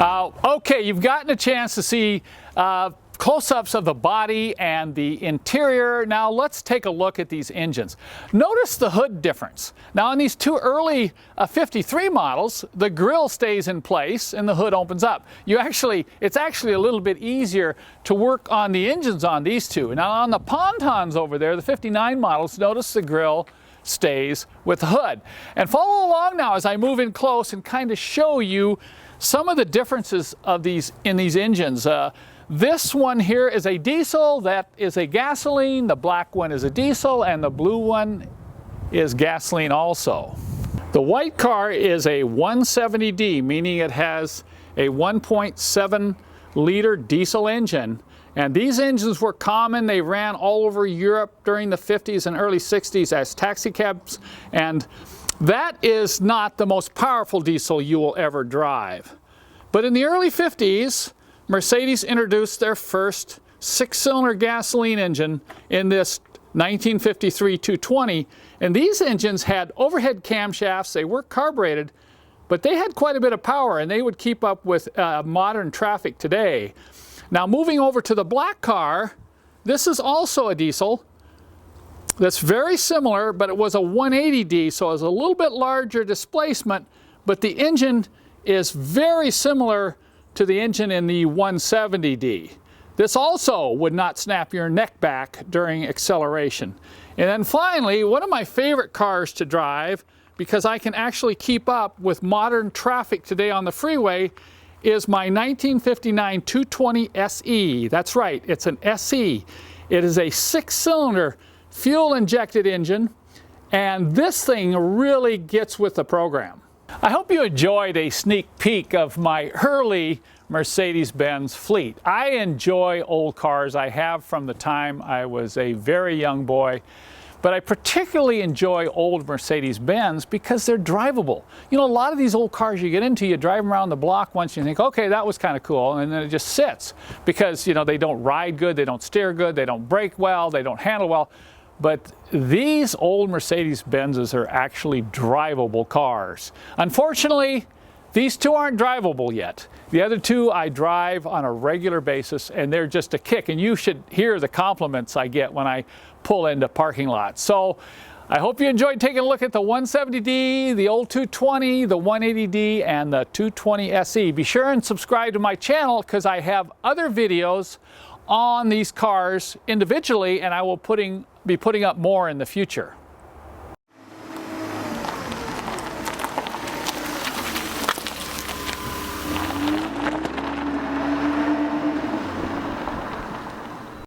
Okay, you've gotten a chance to see close-ups of the body and the interior. Now let's take a look at these engines. Notice the hood difference. Now in these two early 53 models, the grille stays in place and the hood opens up. It's actually a little bit easier to work on the engines on these two. Now on the Pontons over there, the 59 models, notice the grille stays with the hood. And follow along now as I move in close and kind of show you some of the differences of these engines. This one here is a diesel, that is a gasoline, the black one is a diesel, and the blue one is gasoline also. The white car is a 170D, meaning it has a 1.7 liter diesel engine. And these engines were common. They ran all over Europe during the 50s and early 60s as taxi cabs. And that is not the most powerful diesel you will ever drive. But in the early 50s, Mercedes introduced their first six-cylinder gasoline engine in this 1953 220. And these engines had overhead camshafts. They were carbureted, but they had quite a bit of power, and they would keep up with modern traffic today. Now moving over to the black car, this is also a diesel that's very similar, but it was a 180D, so it was a little bit larger displacement, but the engine is very similar to the engine in the 170D. This also would not snap your neck back during acceleration. And then finally, one of my favorite cars to drive, because I can actually keep up with modern traffic today on the freeway, is my 1959 220 SE. That's right, it's an SE. It is a six-cylinder fuel-injected engine, and this thing really gets with the program. I hope you enjoyed a sneak peek of my early Mercedes-Benz fleet. I enjoy old cars. I have from the time I was a very young boy. But I particularly enjoy old Mercedes-Benz because they're drivable. You know, a lot of these old cars you get into, you drive them around the block once, you think, okay, that was kind of cool, and then it just sits because, you know, they don't ride good, they don't steer good, they don't brake well, they don't handle well. But these old Mercedes-Benzes are actually drivable cars. Unfortunately, these two aren't drivable yet. The other two I drive on a regular basis, and they're just a kick. And you should hear the compliments I get when I pull into parking lots. So I hope you enjoyed taking a look at the 170D, the old 220, the 180D, and the 220 SE. Be sure and subscribe to my channel because I have other videos on these cars individually, and I will be putting up more in the future.